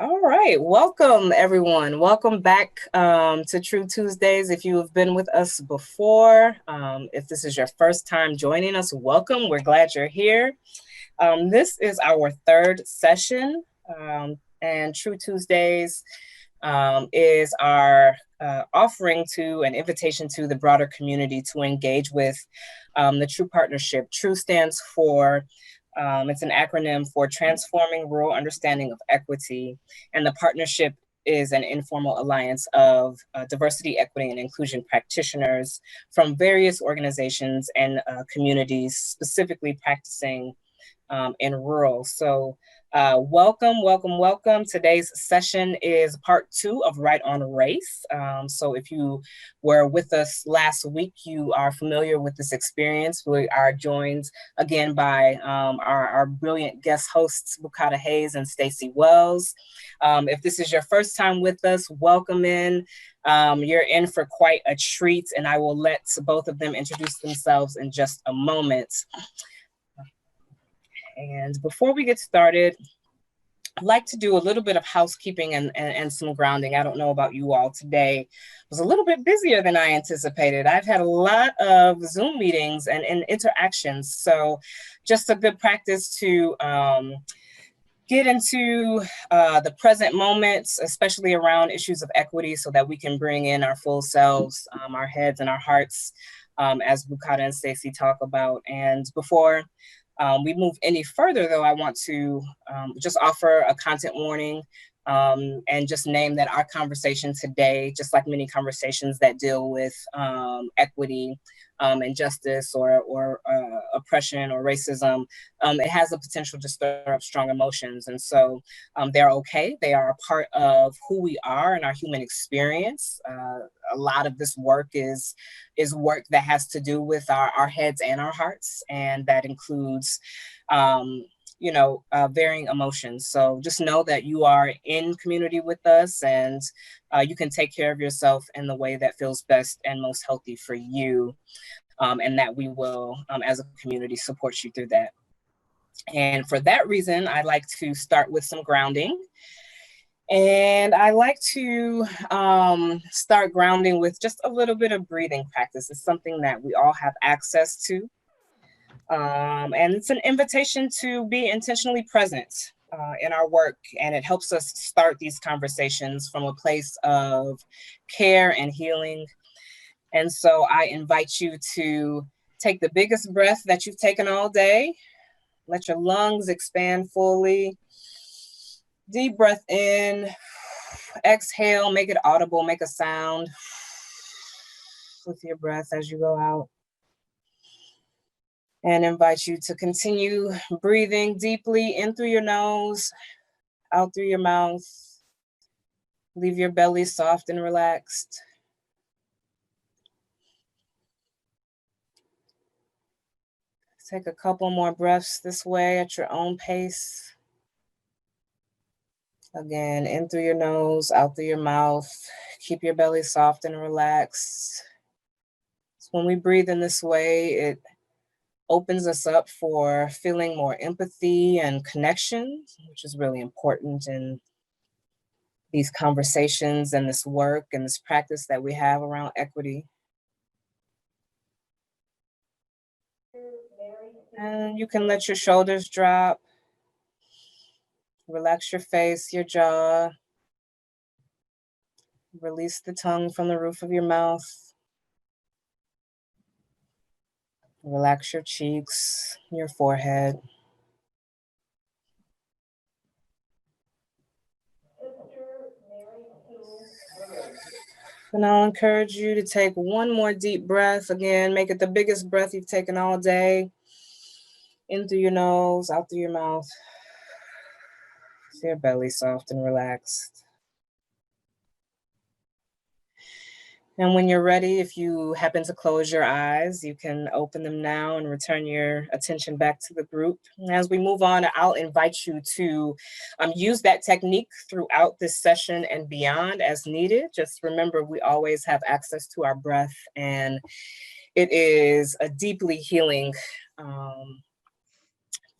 All right, welcome everyone. Welcome back to True Tuesdays. If you have been with us before, if this is your first time joining us, welcome. We're glad you're here. This is our third session, and True Tuesdays is our offering to an invitation to the broader community to engage with the True Partnership. True stands for it's an acronym for Transforming Rural Understanding of Equity, and the partnership is an informal alliance of diversity, equity, and inclusion practitioners from various organizations and communities specifically practicing in rural. So welcome. Today's session is part 2 of Right on Race. So if you were with us last week, you are familiar with this experience. We are joined again by our brilliant guest hosts, Bukata Hayes and Stacy Wells. If this is your first time with us, welcome in. You're in for quite a treat, and I will let both of them introduce themselves in just a moment. And before we get started, I'd like to do a little bit of housekeeping and some grounding. I don't know about you all today. It was a little bit busier than I anticipated. I've had a lot of Zoom meetings and interactions. So just a good practice to get into the present moments, especially around issues of equity, so that we can bring in our full selves, our heads and our hearts, as Bukata and Stacy talk about. And before we move any further, though, I want to just offer a content warning and just name that our conversation today, just like many conversations that deal with equity and justice or oppression or racism, it has the potential to stir up strong emotions. And so they're okay. They are a part of who we are and our human experience. A lot of this work is work that has to do with our heads and our hearts, and that includes varying emotions. So just know that you are in community with us, and you can take care of yourself in the way that feels best and most healthy for you, and that we will, as a community, support you through that. And for that reason, I'd like to start with some grounding. And I like to start grounding with just a little bit of breathing practice. It's something that we all have access to. And it's an invitation to be intentionally present in our work. And it helps us start these conversations from a place of care and healing. And so I invite you to take the biggest breath that you've taken all day. Let your lungs expand fully. Deep breath in. Exhale, make it audible, make a sound with your breath as you go out. And invite you to continue breathing deeply in through your nose, out through your mouth. Leave your belly soft and relaxed. Take a couple more breaths this way at your own pace. Again, in through your nose, out through your mouth. Keep your belly soft and relaxed. So when we breathe in this way, it opens us up for feeling more empathy and connection, which is really important in these conversations and this work and this practice that we have around equity. And you can let your shoulders drop. Relax your face, your jaw. Release the tongue from the roof of your mouth. Relax your cheeks, your forehead. And I'll encourage you to take one more deep breath. Again, make it the biggest breath you've taken all day. In through your nose, out through your mouth. Your belly soft and relaxed. And when you're ready, if you happen to close your eyes, you can open them now and return your attention back to the group. And as we move on, I'll invite you to use that technique throughout this session and beyond as needed. Just remember, we always have access to our breath, and it is a deeply healing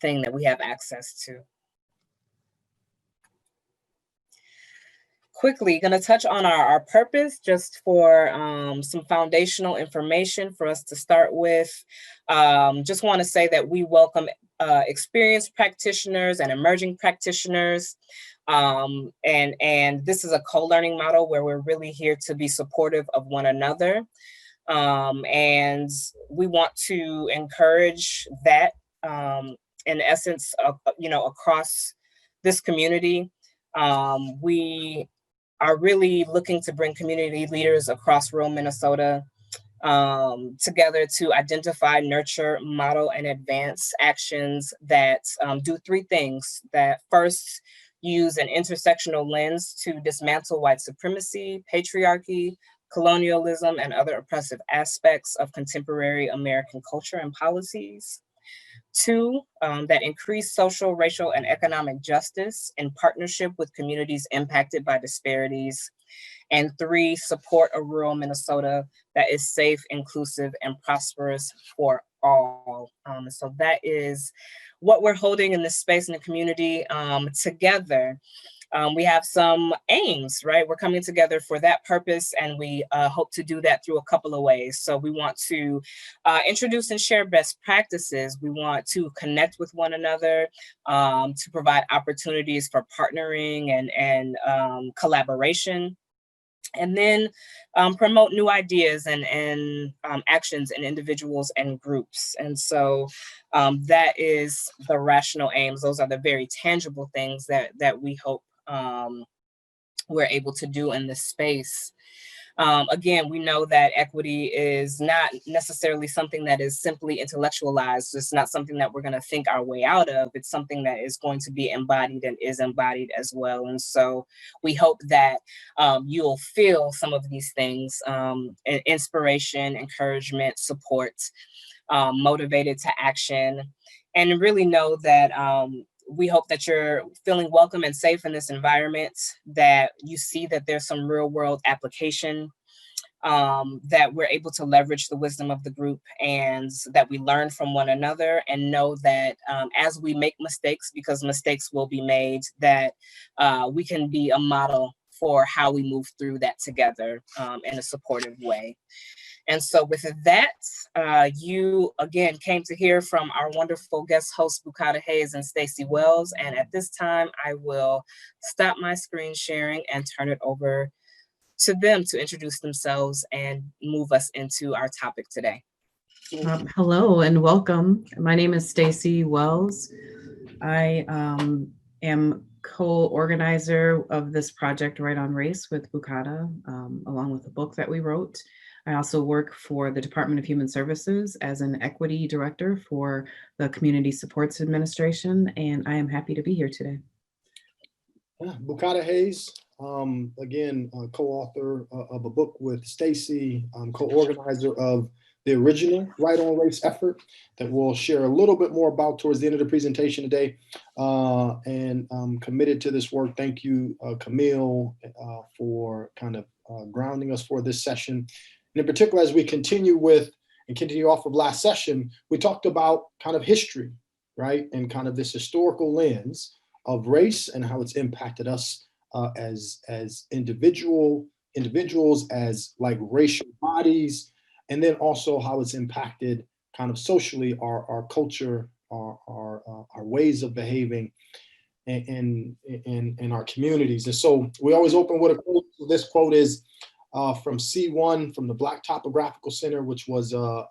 thing that we have access to. quickly going to touch on our purpose just for some foundational information for us to start with. Just want to say that we welcome experienced practitioners and emerging practitioners. And this is a co-learning model where we're really here to be supportive of one another. And we want to encourage that, in essence, across this community. We are really looking to bring community leaders across rural Minnesota together to identify, nurture, model, and advance actions that do three things. That first, use an intersectional lens to dismantle white supremacy, patriarchy, colonialism, and other oppressive aspects of contemporary American culture and policies. Two, that increase social, racial, and economic justice in partnership with communities impacted by disparities. And three, support a rural Minnesota that is safe, inclusive, and prosperous for all. So that is what we're holding in this space in the community together. We have some aims, right? We're coming together for that purpose, and we hope to do that through a couple of ways. So we want to introduce and share best practices. We want to connect with one another, to provide opportunities for partnering and collaboration. And then promote new ideas and actions in individuals and groups. And so that is the rational aims. Those are the very tangible things that we hope we're able to do in this space. Again, we know that equity is not necessarily something that is simply intellectualized. It's not something that we're going to think our way out of. It's something that is going to be embodied and is embodied as well. And so we hope that you'll feel some of these things, inspiration, encouragement, support, motivated to action, and really know that we hope that you're feeling welcome and safe in this environment, that you see that there's some real world application, that we're able to leverage the wisdom of the group, and that we learn from one another, and know that as we make mistakes, because mistakes will be made, that we can be a model for how we move through that together in a supportive way. And so with that, you again came to hear from our wonderful guest hosts, Bukata Hayes and Stacy Wells. And at this time, I will stop my screen sharing and turn it over to them to introduce themselves and move us into our topic today. Hello and welcome. My name is Stacy Wells. I am co-organizer of this project, Right on Race, with Bukata, along with a book that we wrote. I also work for the Department of Human Services as an equity director for the Community Supports Administration, and I am happy to be here today. Bukata Hayes, again, co-author of a book with Stacy, co-organizer of the original Right on Race effort that we'll share a little bit more about towards the end of the presentation today, and I'm committed to this work. Thank you, Camille, for kind of grounding us for this session. And in particular, as we continue off of last session, we talked about kind of history, right? And kind of this historical lens of race and how it's impacted us as individuals, as like racial bodies, and then also how it's impacted kind of socially our culture, our ways of behaving in our communities. And so we always open with a quote. This quote is from C1 from the Black Topographical Center, which was a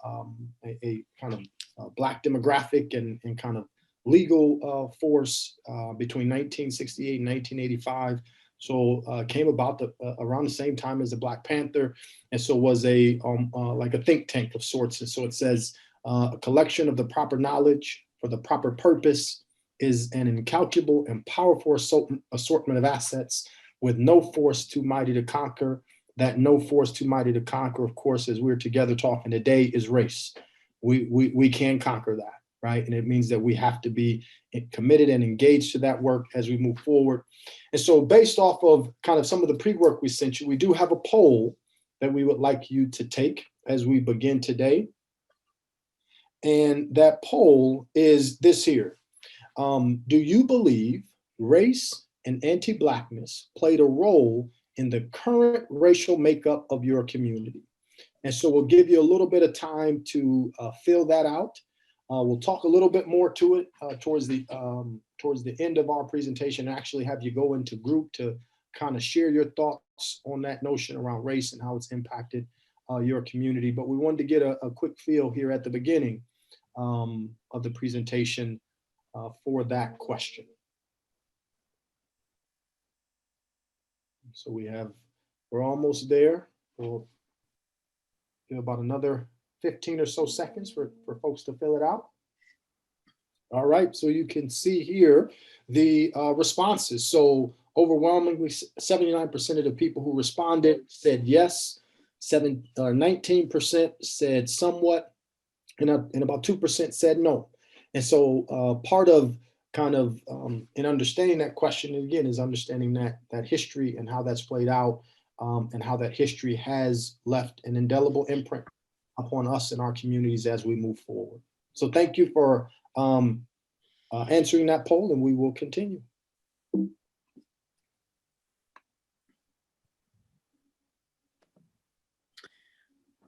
kind of Black demographic and kind of legal force between 1968 and 1985. So came about around the same time as the Black Panther, and so was like a think tank of sorts. And so it says a collection of the proper knowledge for the proper purpose is an incalculable and powerful assortment of assets with no force too mighty to conquer. That no force too mighty to conquer, of course, as we're together talking today, is race. We can conquer that, right? And it means that we have to be committed and engaged to that work as we move forward. And so based off of kind of some of the pre-work we sent you, we do have a poll that we would like you to take as we begin today. And that poll is this here. Do you believe race and anti-blackness played a role in the current racial makeup of your community. And so we'll give you a little bit of time to fill that out. We'll talk a little bit more to it towards the end of our presentation, actually have you go into group to kind of share your thoughts on that notion around race and how it's impacted your community. But we wanted to get a quick feel here at the beginning of the presentation for that question. So we're almost there. We'll give about another 15 or so seconds for folks to fill it out. All right, so you can see here the responses. So overwhelmingly, 79% of the people who responded said yes, 19% said somewhat, and about 2% said no. And so part of kind of in understanding that question, again, is understanding that history and how that's played out, and how that history has left an indelible imprint upon us and our communities as we move forward. So thank you for answering that poll, and we will continue.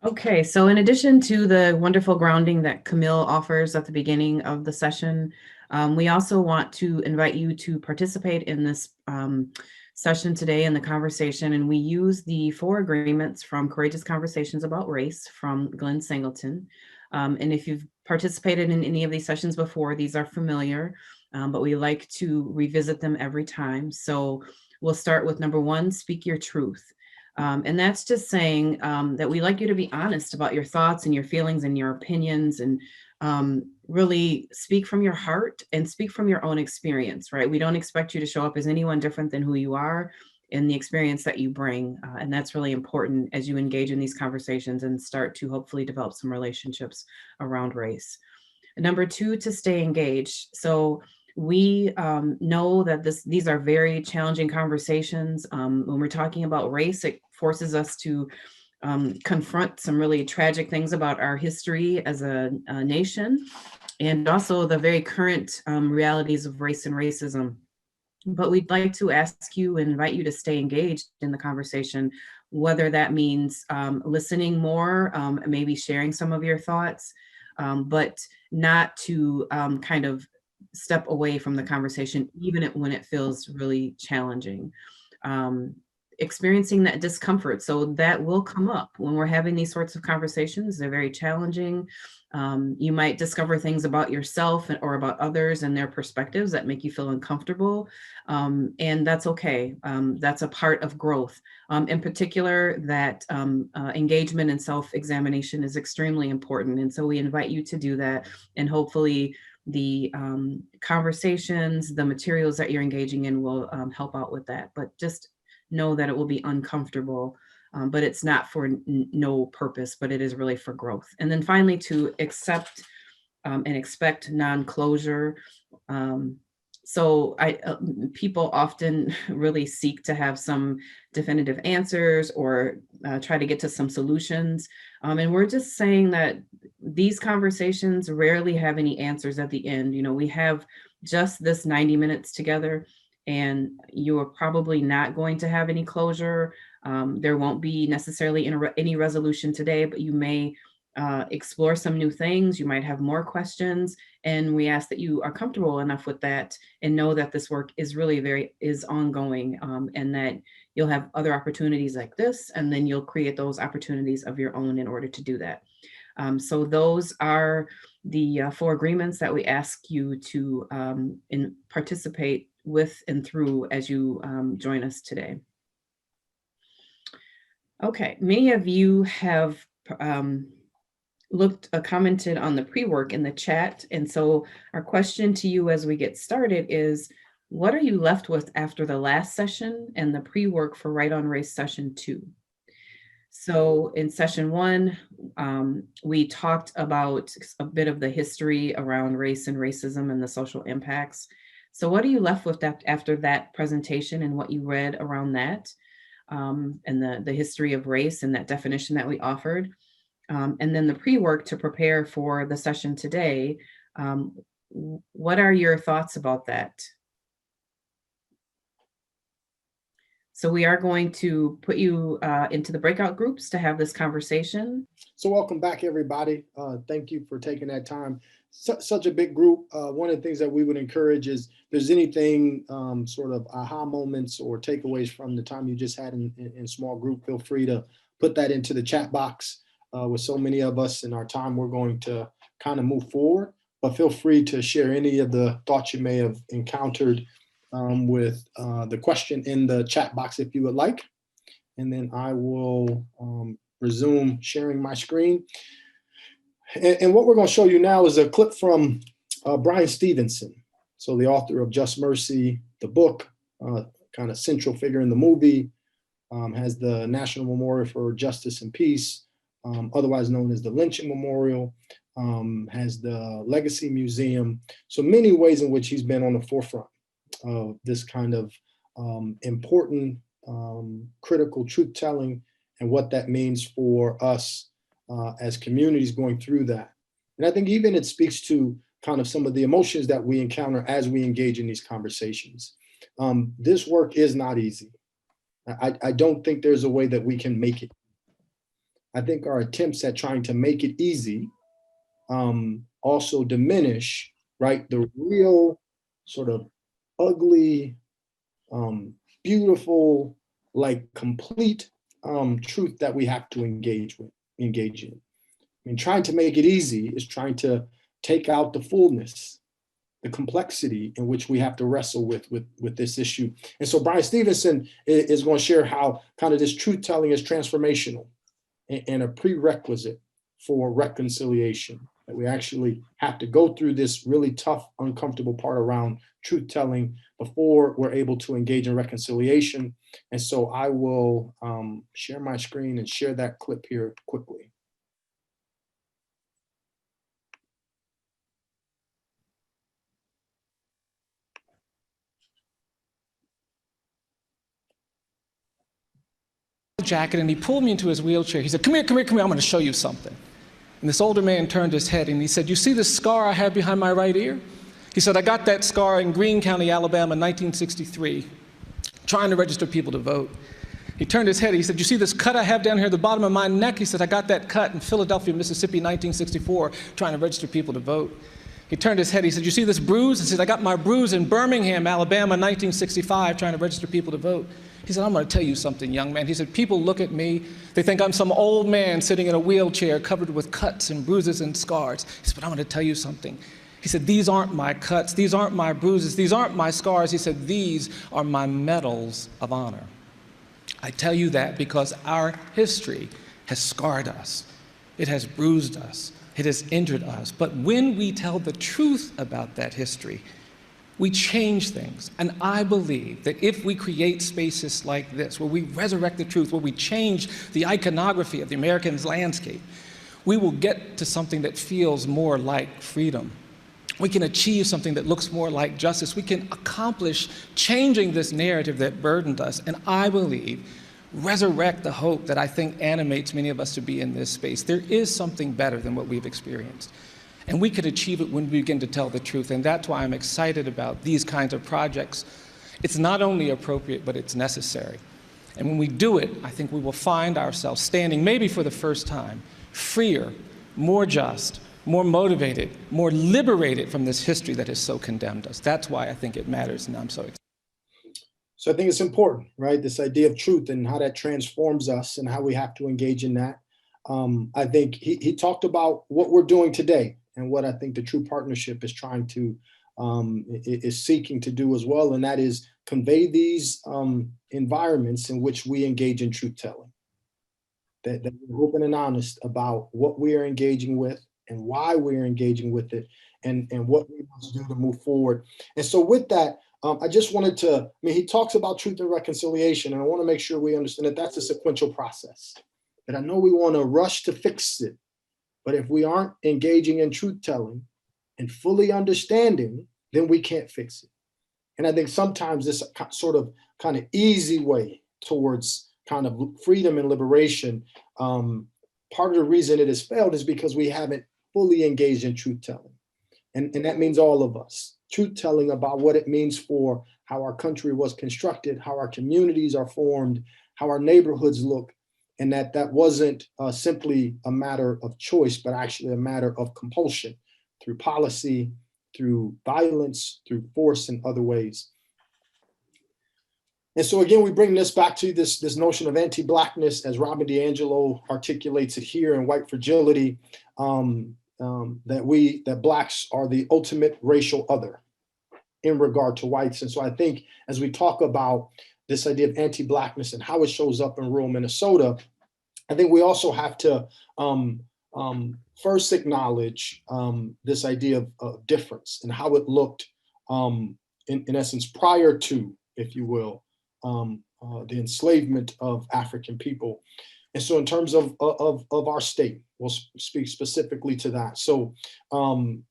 Okay, so in addition to the wonderful grounding that Camille offers at the beginning of the session, we also want to invite you to participate in this session today in the conversation. And we use the 4 agreements from Courageous Conversations About Race from Glenn Singleton. And if you've participated in any of these sessions before, these are familiar, but we like to revisit them every time. So we'll start with number 1, speak your truth. And that's just saying that we like you to be honest about your thoughts and your feelings and your opinions, and really speak from your heart and speak from your own experience, right? We don't expect you to show up as anyone different than who you are and the experience that you bring. And that's really important as you engage in these conversations and start to hopefully develop some relationships around race. And number 2, to stay engaged. So we know that these are very challenging conversations. When we're talking about race, it forces us to confront some really tragic things about our history as a nation, and also the very current realities of race and racism. But we'd like to ask you and invite you to stay engaged in the conversation, whether that means listening more, maybe sharing some of your thoughts, but not to kind of step away from the conversation, even when it feels really challenging. Experiencing that discomfort. So that will come up when we're having these sorts of conversations. They're very challenging. You might discover things about yourself or about others and their perspectives that make you feel uncomfortable. And that's okay. That's a part of growth. In particular, that engagement and self-examination is extremely important. And so we invite you to do that. And hopefully the conversations, the materials that you're engaging in will help out with that. But just know that it will be uncomfortable, but it's not for no purpose, but it is really for growth. And then finally, to accept and expect non-closure. So people often really seek to have some definitive answers or try to get to some solutions. And we're just saying that these conversations rarely have any answers at the end. You know, we have just this 90 minutes together, and you are probably not going to have any closure. There won't be necessarily any resolution today, but you may explore some new things. You might have more questions, and we ask that you are comfortable enough with that and know that this work is really is ongoing, and that you'll have other opportunities like this, and then you'll create those opportunities of your own in order to do that. So those are the 4 agreements that we ask you to participate with and through as you join us today. Okay, many of you have commented on the pre-work in the chat. And so our question to you as we get started is, what are you left with after the last session and the pre-work for Right on Race session 2? So in session 1, we talked about a bit of the history around race and racism and the social impacts. So what are you left with after that presentation and what you read around that, and the history of race and that definition that we offered? And then the pre-work to prepare for the session today. What are your thoughts about that? So we are going to put you into the breakout groups to have this conversation. So welcome back, everybody. Thank you for taking that time. Such a big group. One of the things that we would encourage is, if there's anything sort of aha moments or takeaways from the time you just had in small group, feel free to put that into the chat box. With so many of us in our time, we're going to kind of move forward, but feel free to share any of the thoughts you may have encountered with the question in the chat box if you would like. And then I will resume sharing my screen. And what we're going to show you now is a clip from Bryan Stevenson. So the author of Just Mercy, the book, kind of central figure in the movie, has the National Memorial for Justice and Peace, otherwise known as the Lynching Memorial, has the Legacy Museum. So many ways in which he's been on the forefront of this kind of important critical truth telling and what that means for us as communities going through that. And I think even it speaks to kind of some of the emotions that we encounter as we engage in these conversations. This work is not easy. I don't think there's a way that we can make it. I think our attempts at trying to make it easy also diminish, right, the real sort of ugly, beautiful, like complete truth that we have to engage in. I mean, trying to make it easy is trying to take out the fullness, the complexity in which we have to wrestle with this issue. And so Bryan Stevenson is going to share how kind of this truth telling is transformational and a prerequisite for reconciliation, that we actually have to go through this really tough, uncomfortable part around truth telling before we're able to engage in reconciliation. And so I will share my screen and share that clip here quickly. Jacket, and he pulled me into his wheelchair. He said, come here, come here, come here, I'm going to show you something. And this older man turned his head and he said, you see this scar I have behind my right ear? He said, I got that scar in Greene County, Alabama in 1963, trying to register people to vote. He turned his head, he said, you see this cut I have down here at the bottom of my neck? He said, I got that cut in Philadelphia, Mississippi, 1964, trying to register people to vote. He turned his head, he said, you see this bruise? He said, I got my bruise in Birmingham, Alabama, 1965, trying to register people to vote. He said, I'm going to tell you something, young man. He said, people look at me, they think I'm some old man sitting in a wheelchair covered with cuts and bruises and scars. He said, but I'm going to tell you something. He said, these aren't my cuts, these aren't my bruises, these aren't my scars. He said, these are my medals of honor. I tell you that because our history has scarred us. It has bruised us. It has injured us. But when we tell the truth about that history, we change things. And I believe that if we create spaces like this, where we resurrect the truth, where we change the iconography of the American landscape, we will get to something that feels more like freedom. We can achieve something that looks more like justice. We can accomplish changing this narrative that burdened us. And I believe resurrect the hope that I think animates many of us to be in this space. There is something better than what we've experienced. And we could achieve it when we begin to tell the truth. And that's why I'm excited about these kinds of projects. It's not only appropriate, but it's necessary. And when we do it, I think we will find ourselves standing, maybe for the first time, freer, more just, more motivated, more liberated from this history that has so condemned us. That's why I think it matters, and I'm so excited. So I think it's important, right? This idea of truth and how that transforms us and how we have to engage in that. I think he talked about what we're doing today and what I think the True Partnership is trying to, is seeking to do as well. And that is convey these environments in which we engage in truth telling. That we're open and honest about what we are engaging with and why we're engaging with it and what we must do to move forward. And so with that, I just wanted to, he talks about truth and reconciliation, and I want to make sure we understand that that's a sequential process. And I know we want to rush to fix it, but if we aren't engaging in truth telling and fully understanding, then we can't fix it. And I think sometimes this sort of kind of easy way towards kind of freedom and liberation, part of the reason it has failed is because we haven't fully engaged in truth telling. And that means all of us. truth-telling about what it means for how our country was constructed, how our communities are formed, how our neighborhoods look, and that wasn't simply a matter of choice, but actually a matter of compulsion through policy, through violence, through force, and other ways. And so again, we bring this back to this notion of anti-blackness, as Robin DiAngelo articulates it here in White Fragility, that Blacks are the ultimate racial other in regard to whites. And so I think as we talk about this idea of anti-blackness and how it shows up in rural Minnesota, I think we also have to first acknowledge this idea of difference and how it looked in essence prior to, if you will, the enslavement of African people. And so in terms of our state, we'll speak specifically to that. So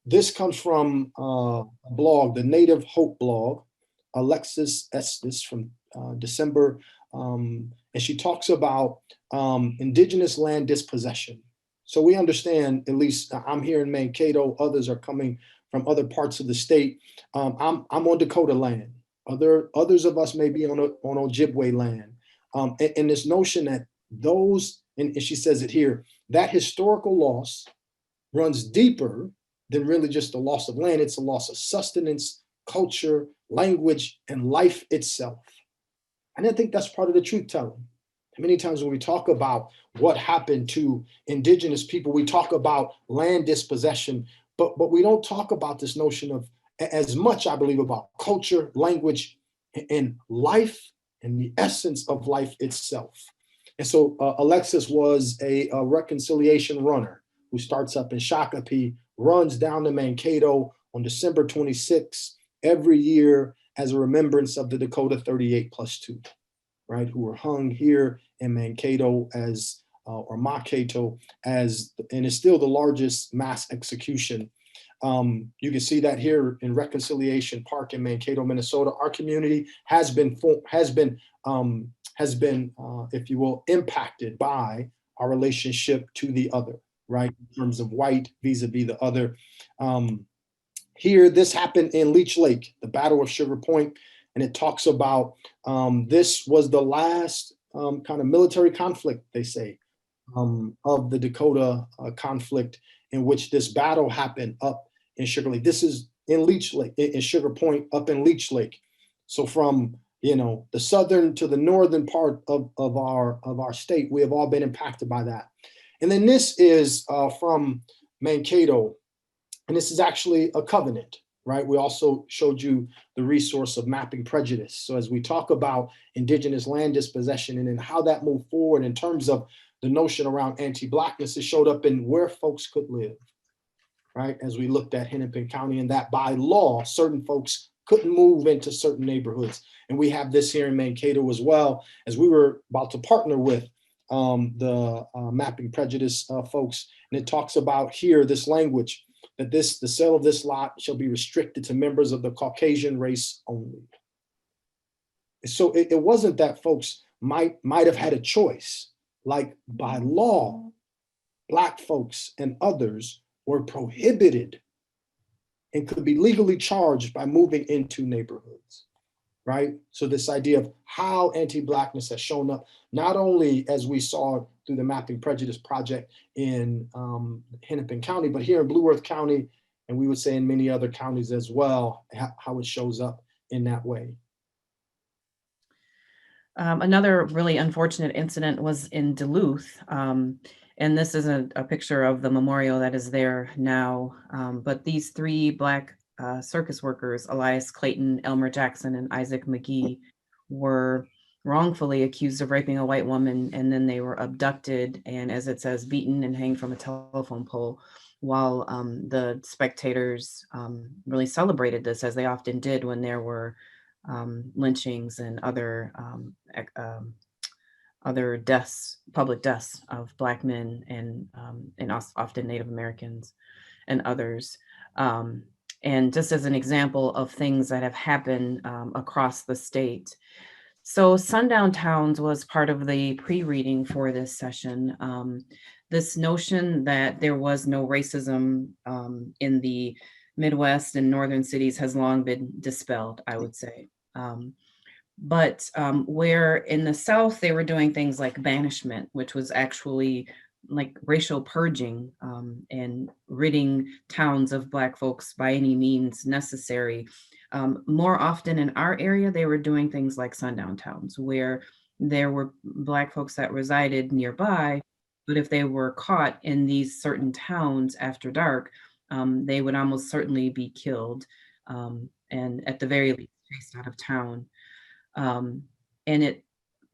this comes from a blog, the Native Hope blog, Alexis Estes from December. And she talks about indigenous land dispossession. So we understand, at least I'm here in Mankato, others are coming from other parts of the state. I'm on Dakota land. Others of us may be on Ojibwe land. And this notion that those, and she says it here, that historical loss runs deeper than really just the loss of land. It's a loss of sustenance, culture, language, and life itself. And I think that's part of the truth telling. Many times when we talk about what happened to indigenous people, we talk about land dispossession, but we don't talk about this notion of as much, I believe, about culture, language, and life, and the essence of life itself. And so Alexis was a reconciliation runner who starts up in Shakopee, runs down to Mankato on December 26th every year as a remembrance of the Dakota 38+2, right, who were hung here in Mankato as, or Makato, as, and is still the largest mass execution. You can see that here in Reconciliation Park in Mankato, Minnesota. Our community has been, if you will, impacted by our relationship to the other, right? In terms of white vis-a-vis the other. Here, this happened in Leech Lake, the Battle of Sugar Point, and it talks about this was the last kind of military conflict, they say, of the Dakota conflict, in which this battle happened up in Sugar Lake. This is in Leech Lake, in Sugar Point, up in Leech Lake. So from, you know, the southern to the northern part of our state, we have all been impacted by that. And then this is from Mankato, and this is actually a covenant, right? We also showed you the resource of mapping prejudice. So as we talk about indigenous land dispossession and then how that moved forward in terms of the notion around anti-blackness, it showed up in where folks could live, right? As we looked at Hennepin County, and that by law, certain folks couldn't move into certain neighborhoods. And we have this here in Mankato as well, as we were about to partner with the mapping prejudice folks. And it talks about here, this language, that the sale of this lot shall be restricted to members of the Caucasian race only. So it wasn't that folks might have had a choice. Like by law, Black folks and others were prohibited and could be legally charged by moving into neighborhoods, right? So this idea of how anti-Blackness has shown up, not only as we saw through the Mapping Prejudice Project in Hennepin County, but here in Blue Earth County, and we would say in many other counties as well, how it shows up in that way. Another really unfortunate incident was in Duluth. And this is a picture of the memorial that is there now. But these three Black circus workers, Elias Clayton, Elmer Jackson, and Isaac McGee, were wrongfully accused of raping a white woman, and then they were abducted and, as it says, beaten and hanged from a telephone pole, while the spectators really celebrated this, as they often did when there were lynchings and other deaths, public deaths of Black men and often Native Americans and others. And just as an example of things that have happened across the state. So Sundown Towns was part of the pre-reading for this session. This notion that there was no racism in the Midwest and northern cities has long been dispelled, I would say. But where in the South, they were doing things like banishment, which was actually like racial purging and ridding towns of Black folks by any means necessary. More often in our area, they were doing things like sundown towns, where there were Black folks that resided nearby, but if they were caught in these certain towns after dark, they would almost certainly be killed, and at the very least chased out of town. Um, and it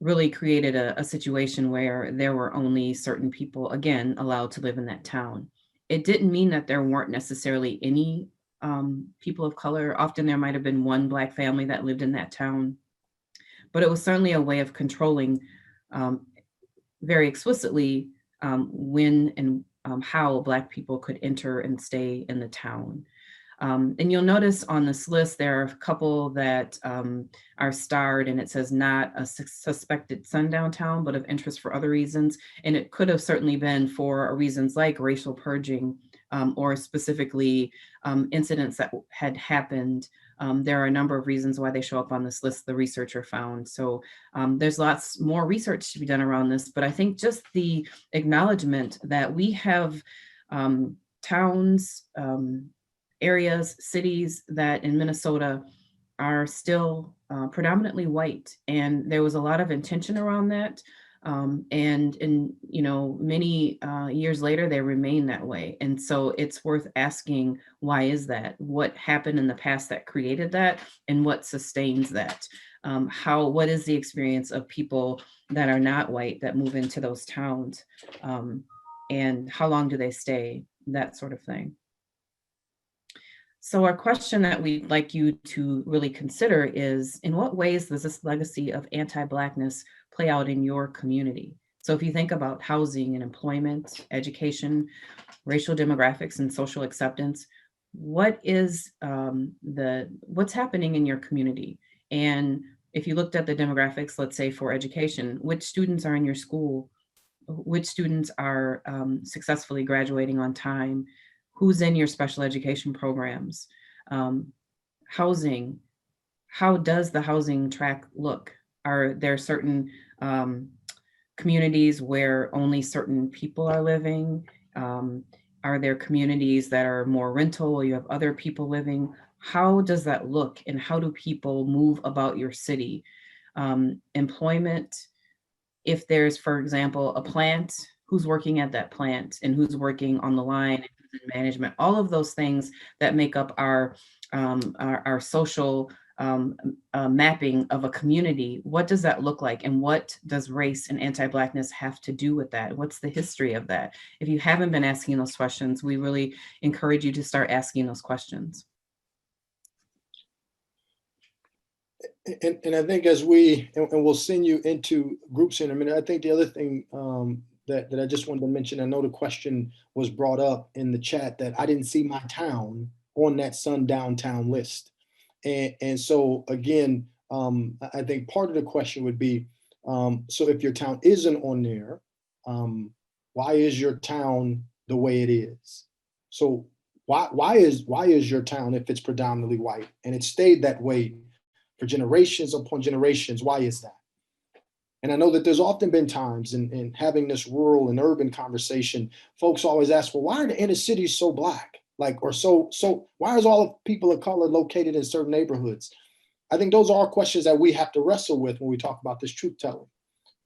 really created a situation where there were only certain people, again, allowed to live in that town. It didn't mean that there weren't necessarily any people of color. Often there might have been one Black family that lived in that town, but it was certainly a way of controlling um, very explicitly when and how Black people could enter and stay in the town. And you'll notice on this list, there are a couple that are starred and it says not a suspected sundown town, but of interest for other reasons. And it could have certainly been for reasons like racial purging or specifically incidents that had happened. There are a number of reasons why they show up on this list, the researcher found. So there's lots more research to be done around this, but I think just the acknowledgement that we have towns, areas, cities that in Minnesota are still predominantly white. And there was a lot of intention around that. And in, many years later, they remain that way. And so it's worth asking, why is that? What happened in the past that created that? And what sustains that? What is the experience of people that are not white that move into those towns? And how long do they stay? That sort of thing. So our question that we'd like you to really consider is, in what ways does this legacy of anti-Blackness play out in your community? So if you think about housing and employment, education, racial demographics, and social acceptance, what's happening in your community? And if you looked at the demographics, let's say for education, which students are in your school? Which students are successfully graduating on time? Who's in your special education programs? Housing, how does the housing track look? Are there certain communities where only certain people are living? Are there communities that are more rental or you have other people living? How does that look and how do people move about your city? Employment, if there's, for example, a plant, who's working at that plant and who's working on the line, management, all of those things that make up our social mapping of a community. What does that look like? And what does race and anti-Blackness have to do with that? What's the history of that? If you haven't been asking those questions, we really encourage you to start asking those questions. And I think as and we'll send you into groups in a minute, I think the other thing that I just wanted to mention, I know the question was brought up in the chat that I didn't see my town on that sundown town list. And so again, I think part of the question would be, so if your town isn't on there, why is your town the way it is? So why is your town, if it's predominantly white and it stayed that way for generations upon generations, why is that? And I know that there's often been times in having this rural and urban conversation, folks always ask, well, why are the inner cities so Black? So why is all of people of color located in certain neighborhoods? I think those are questions that we have to wrestle with when we talk about this truth telling,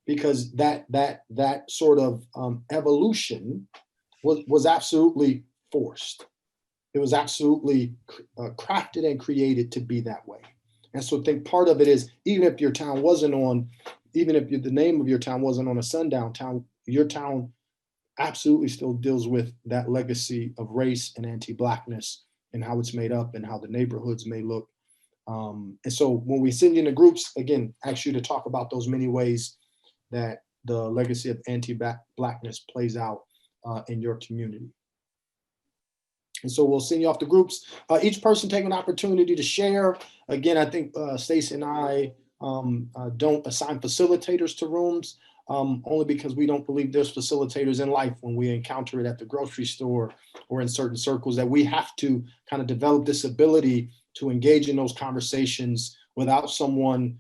because that sort of evolution was absolutely forced. It was absolutely crafted and created to be that way. And so I think part of it is, even if your town wasn't on, even if the name of your town wasn't on a sundown town, your town absolutely still deals with that legacy of race and anti-Blackness and how it's made up and how the neighborhoods may look. And so when we send you into groups, again, ask you to talk about those many ways that the legacy of anti-Blackness plays out in your community. And so we'll send you off to groups. Each person take an opportunity to share. Again, I think Stacy and I don't assign facilitators to rooms. only because we don't believe there's facilitators in life when we encounter it at the grocery store or in certain circles, that we have to kind of develop this ability to engage in those conversations without someone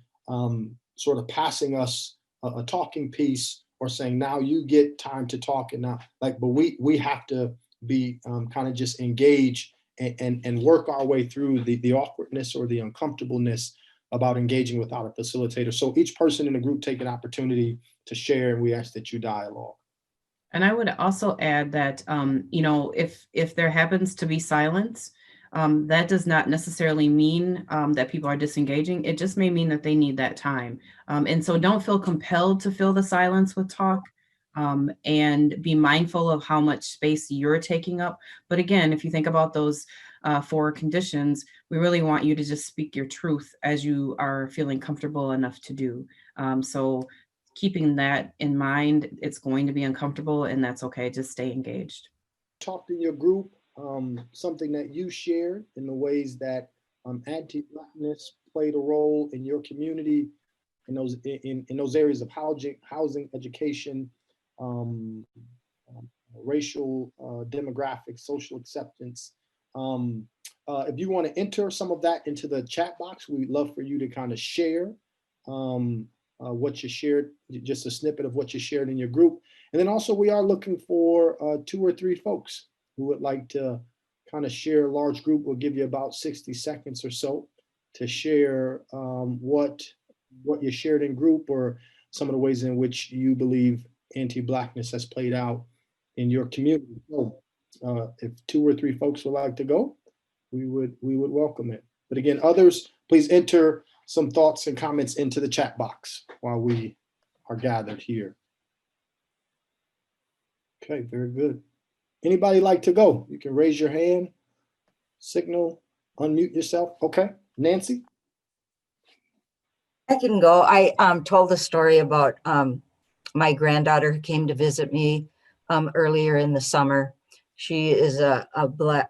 sort of passing us a talking piece or saying, now you get time to talk. And now, like, but we have to be kind of just engage and work our way through the awkwardness or the uncomfortableness about engaging without a facilitator. So each person in the group take an opportunity to share, and we ask that you dialogue. And I would also add that, you know, if there happens to be silence, that does not necessarily mean that people are disengaging. It just may mean that they need that time. And so don't feel compelled to fill the silence with talk, and be mindful of how much space you're taking up. But again, if you think about those 4 conditions, we really want you to just speak your truth as you are feeling comfortable enough to do. So keeping that in mind, it's going to be uncomfortable, and that's okay. Just stay engaged. Talked in your group, something that you shared in the ways that anti-blackness played a role in your community, in those areas of housing, education, racial, demographics, social acceptance. If you want to enter some of that into the chat box, we'd love for you to kind of share what you shared, just a snippet of what you shared in your group. And then also we are looking for 2 or 3 folks who would like to kind of share. A large group will give you about 60 seconds or so to share what you shared in group, or some of the ways in which you believe anti-blackness has played out in your community. So if 2 or 3 folks would like to go, we would welcome it. But again, others, please enter some thoughts and comments into the chat box while we are gathered here. Okay, very good. Anybody like to go? You can raise your hand, signal, unmute yourself. Okay, Nancy? I can go. I told a story about my granddaughter who came to visit me earlier in the summer. She is a black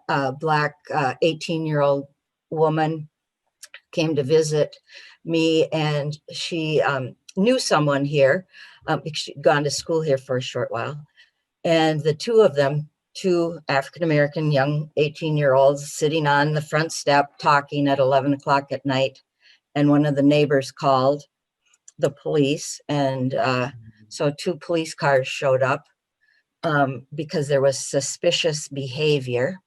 18-year-old woman, came to visit me, and she knew someone here because she'd gone to school here for a short while. And the 2 of them, 2 African-American young 18-year-olds, sitting on the front step talking at 11 o'clock at night. And one of the neighbors called the police, and so 2 police cars showed up because there was suspicious behavior.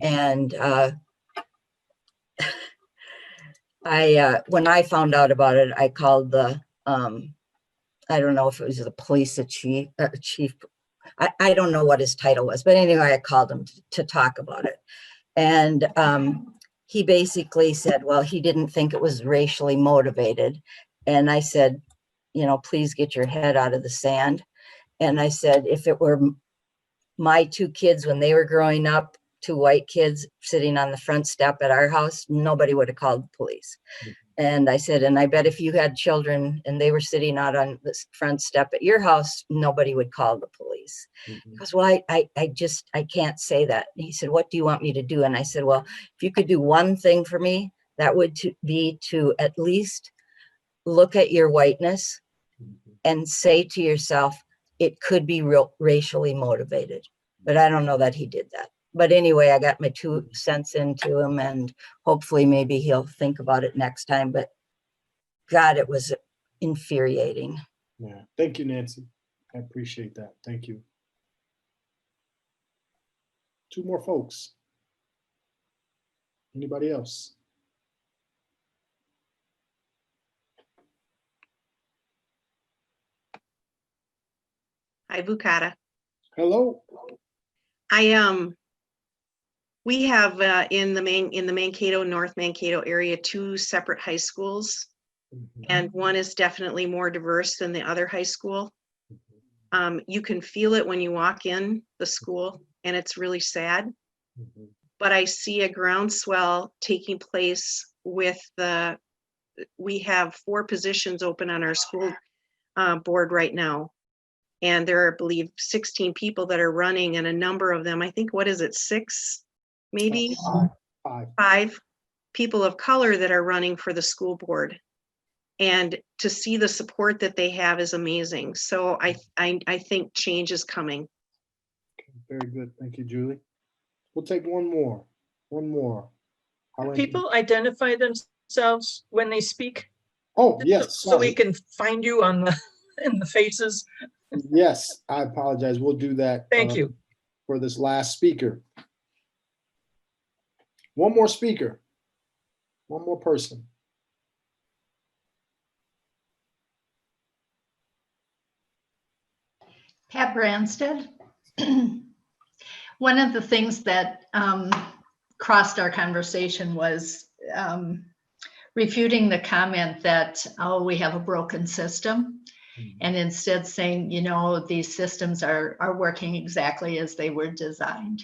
And when I found out about it, I called the I don't know if it was the police chief. I don't know what his title was, but anyway, I called him to talk about it. And he basically said, well, he didn't think it was racially motivated. And I said, you know, please get your head out of the sand. And I said, if it were my 2 kids when they were growing up, 2 white kids sitting on the front step at our house, nobody would have called the police. And I said, and I bet if you had children and they were sitting out on the front step at your house, nobody would call the police. He goes, well, I can't say that. And he said, what do you want me to do? And I said, well, if you could do one thing for me, that would be to at least look at your whiteness and say to yourself, it could be racially motivated. But I don't know that he did that. But anyway, I got my 2 cents into him, and hopefully maybe he'll think about it next time. But God, it was infuriating. Yeah, thank you, Nancy. I appreciate that. Thank you. 2 more folks. Anybody else? Hi, Bukata. Hello. We have in the Mankato, North Mankato area, 2 separate high schools, and one is definitely more diverse than the other high school. You can feel it when you walk in the school, and it's really sad. But I see a groundswell taking place with we have 4 positions open on our school board right now. And there are, I believe, 16 people that are running, and a number of them, I think, what is it, 6, maybe? 5 people of color that are running for the school board. And to see the support that they have is amazing. So I think change is coming. Very good. Thank you, Julie. We'll take one more. One more. People identify themselves when they speak. Oh, yes. So we Sorry. can find you on the in the faces. Yes, I apologize. We'll do that. Thank you. For this last speaker. One more speaker. One more person. Pat Branstad. One of the things that crossed our conversation was refuting the comment that, oh, we have a broken system. And instead saying, you know, these systems are working exactly as they were designed.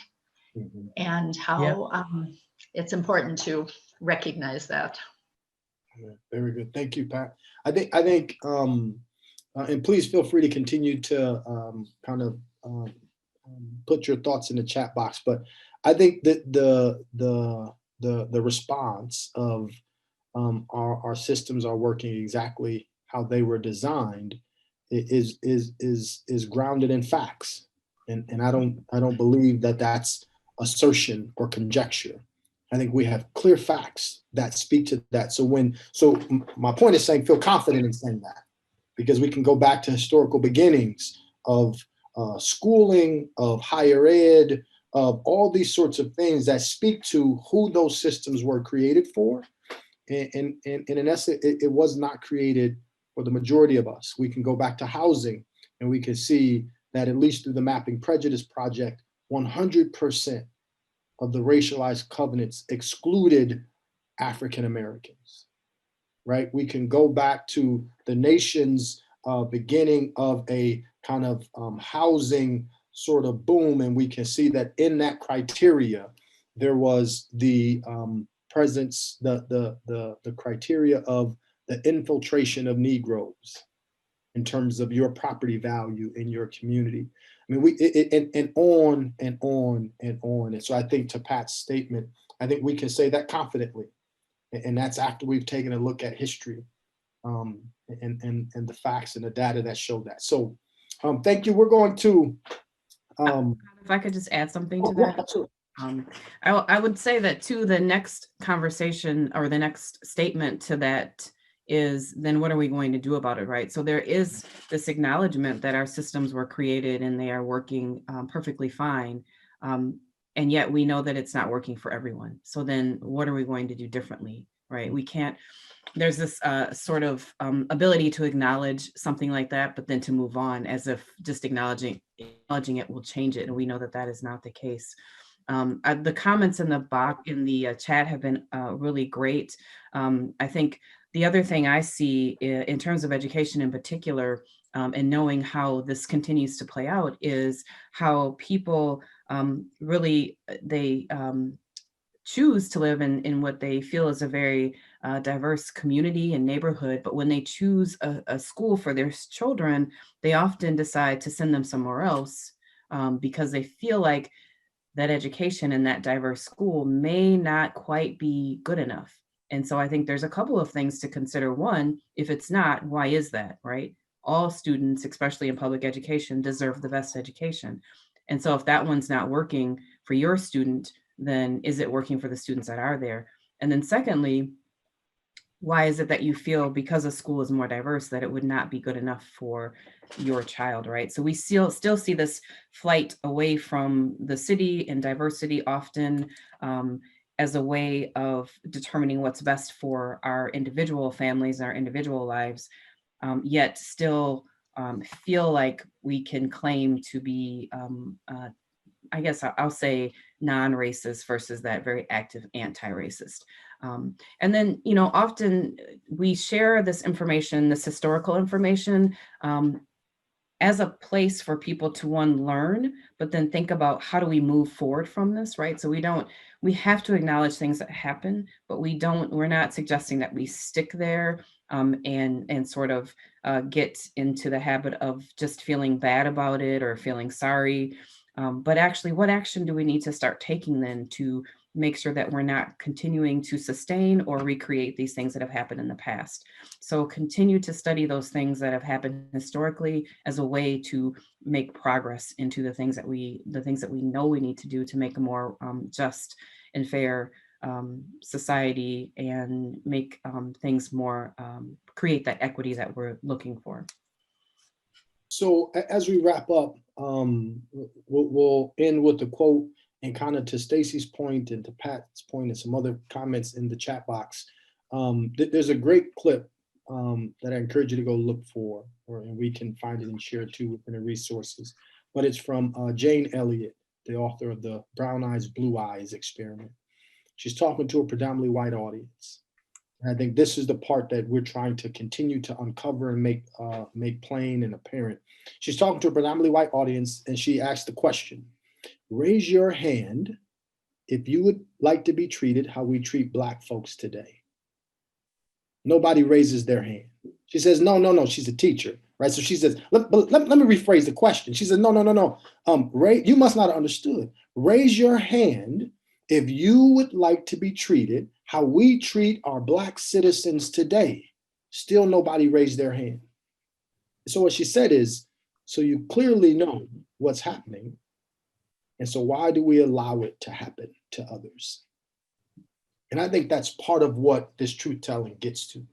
And how it's important to recognize that. Very good. Thank you, Pat. I think, and please feel free to continue to put your thoughts in the chat box. But I think that the response of our systems are working exactly how they were designed is grounded in facts, and I don't believe that that's assertion or conjecture. I think we have clear facts that speak to that. So my point is saying feel confident in saying that, because we can go back to historical beginnings of schooling, of higher ed, of all these sorts of things that speak to who those systems were created for. And in essence, it was not created for the majority of us. We can go back to housing, and we can see that at least through the Mapping Prejudice Project, 100% of the racialized covenants excluded African Americans, right? We can go back to the nation's beginning of a kind of housing sort of boom, and we can see that in that criteria, there was the presence, the criteria of the infiltration of Negroes in terms of your property value in your community. I mean, and on and on and on. And so I think to Pat's statement, I think we can say that confidently. And that's after we've taken a look at history and the facts and the data that show that. So thank you. We're going to. If I could just add something to that. Absolutely. I would say that too, the next conversation or the next statement to that is, then what are we going to do about it, right? So there is this acknowledgement that our systems were created and they are working perfectly fine. And yet we know that it's not working for everyone. So then what are we going to do differently, right? We can't, there's this sort of ability to acknowledge something like that, but then to move on as if just acknowledging it will change it. And we know that that is not the case. The comments in the chat have been really great. I think the other thing I see in terms of education in particular, and knowing how this continues to play out, is how people really, they choose to live in what they feel is a very diverse community and neighborhood. But when they choose a school for their children, they often decide to send them somewhere else because they feel like that education in that diverse school may not quite be good enough. And so I think there's a couple of things to consider. One, if it's not, why is that, right? All students, especially in public education, deserve the best education. And so if that one's not working for your student, then is it working for the students that are there? And then secondly, why is it that you feel because a school is more diverse that it would not be good enough for your child, right? So we still see this flight away from the city and diversity often as a way of determining what's best for our individual families, our individual lives, yet still feel like we can claim to be, I guess I'll say non-racist versus that very active anti-racist. And then, you know, often we share this information, this historical information, as a place for people to learn, but then think about how do we move forward from this, right? So we have to acknowledge things that happen, but we're not suggesting that we stick there and sort of get into the habit of just feeling bad about it or feeling sorry. But actually, what action do we need to start taking then to make sure that we're not continuing to sustain or recreate these things that have happened in the past. So continue to study those things that have happened historically as a way to make progress into the things that we know we need to do to make a more just and fair society, and make things more, create that equity that we're looking for. So as we wrap up, we'll end with a quote, and kind of to Stacy's point and to Pat's point and some other comments in the chat box. There's a great clip that I encourage you to go look for, and we can find it and share it too within the resources. But it's from Jane Elliott, the author of the Brown Eyes, Blue Eyes experiment. She's talking to a predominantly white audience. And I think this is the part that we're trying to continue to uncover and make plain and apparent. She's talking to a predominantly white audience, and she asked the question, raise your hand if you would like to be treated how we treat Black folks today. Nobody raises their hand. She says, no, she's a teacher, right? So she says, let me rephrase the question. She says, no. You must not have understood. Raise your hand if you would like to be treated how we treat our Black citizens today. Still nobody raised their hand. So what she said is, so you clearly know what's happening. And so why do we allow it to happen to others? And I think that's part of what this truth telling gets to,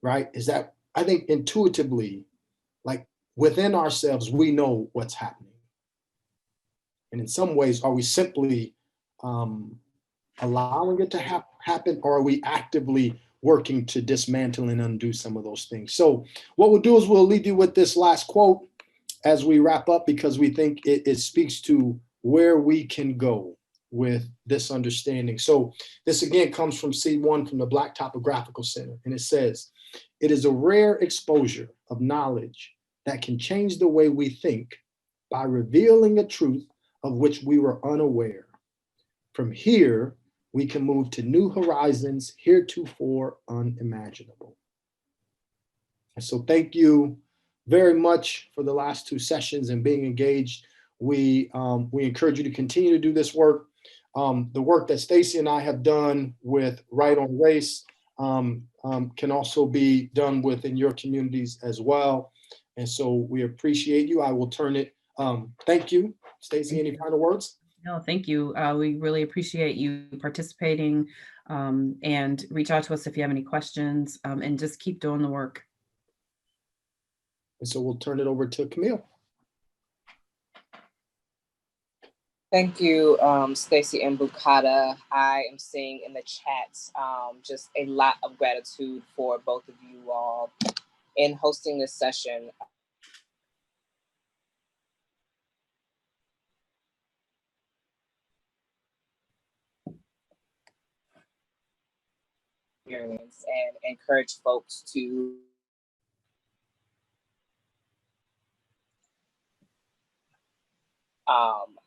right? Is that I think intuitively, like within ourselves, we know what's happening. And in some ways, are we simply allowing it to happen, or are we actively working to dismantle and undo some of those things? So what we'll do is we'll leave you with this last quote as we wrap up, because we think it speaks to where we can go with this understanding. So this again comes from C1 from the Black Topographical Center, and it says, it is a rare exposure of knowledge that can change the way we think by revealing a truth of which we were unaware. From here, we can move to new horizons heretofore unimaginable. And so thank you very much for the last two sessions and being engaged. We encourage you to continue to do this work. The work that Stacy and I have done with Right on Race can also be done within your communities as well. And so we appreciate you. I will turn it. Thank you. Stacy, any final words? No, thank you. We really appreciate you participating, and reach out to us if you have any questions, and just keep doing the work. And so we'll turn it over to Camille. Thank you, Stacy and Bukata. I am seeing in the chat just a lot of gratitude for both of you all in hosting this session. And encourage folks to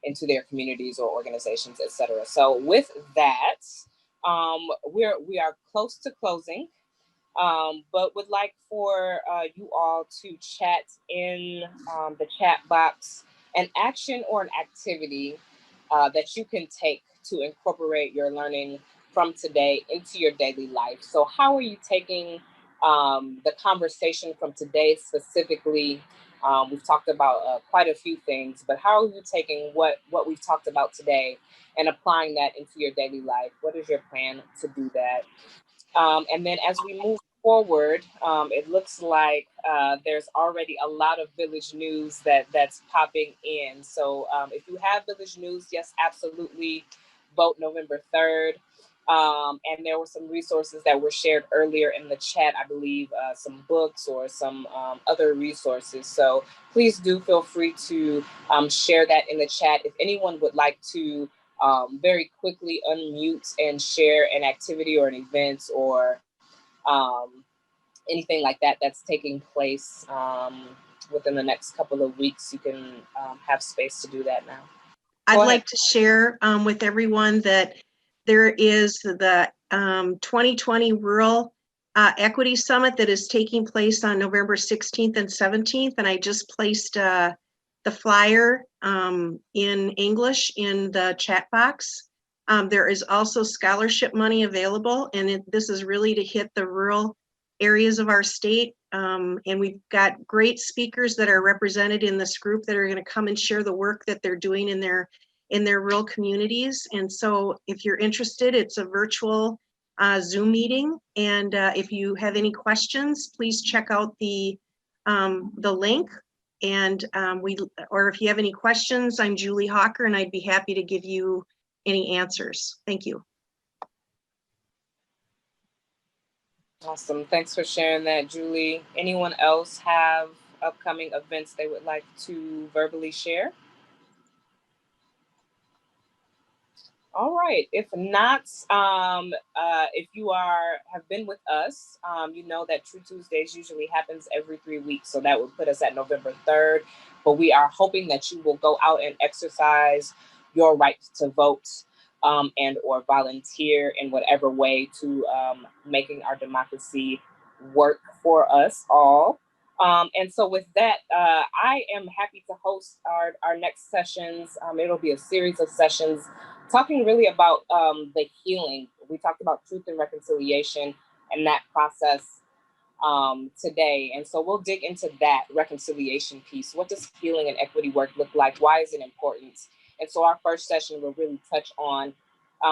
into their communities or organizations, etc. So with that, we are close to closing, but would like for you all to chat in the chat box an action or an activity that you can take to incorporate your learning from today into your daily life. So how are you taking the conversation from today specifically? We've talked about quite a few things, but how are you taking what we've talked about today and applying that into your daily life? What is your plan to do that? And then as we move forward, it looks like there's already a lot of village news that's popping in. So if you have village news, yes, absolutely, vote November 3rd. And there were some resources that were shared earlier in the chat, I believe some books or some other resources. So please do feel free to share that in the chat. If anyone would like to very quickly unmute and share an activity or an event or anything like that that's taking place within the next couple of weeks, you can have space to do that now. I'd like to share with everyone that there is the 2020 Rural Equity Summit that is taking place on November 16th and 17th. And I just placed the flyer in English in the chat box. There is also scholarship money available, and this is really to hit the rural areas of our state. And we've got great speakers that are represented in this group that are going to come and share the work that they're doing in their rural communities. And so if you're interested, it's a virtual Zoom meeting. And if you have any questions, please check out the link. And or if you have any questions, I'm Julie Hawker, and I'd be happy to give you any answers. Thank you. Awesome. Thanks for sharing that, Julie. Anyone else have upcoming events they would like to verbally share? All right. If not, if you have been with us, you know that True Tuesdays usually happens every 3 weeks. So that would put us at November 3rd. But we are hoping that you will go out and exercise your right to vote and or volunteer in whatever way to making our democracy work for us all. And so with that, I am happy to host our next sessions. It'll be a series of sessions talking really about the healing. We talked about truth and reconciliation and that process today. And so we'll dig into that reconciliation piece. What does healing and equity work look like? Why is it important? And so our first session will really touch on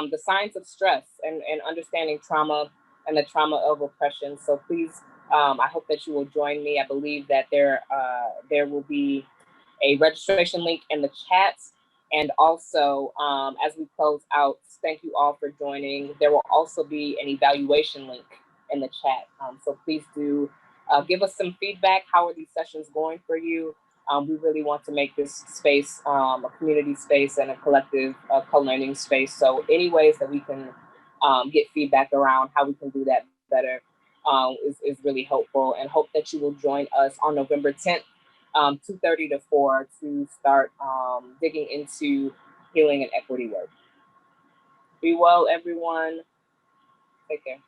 the signs of stress and understanding trauma and the trauma of oppression. So please, I hope that you will join me. I believe that there will be a registration link in the chat. And also, as we close out, thank you all for joining. There will also be an evaluation link in the chat. So please do give us some feedback. How are these sessions going for you? We really want to make this space a community space and a collective co-learning space. So any ways that we can get feedback around how we can do that better is really helpful, and hope that you will join us on November 10th, 2:30 to 4 to start digging into healing and equity work. Be well, everyone. Take care.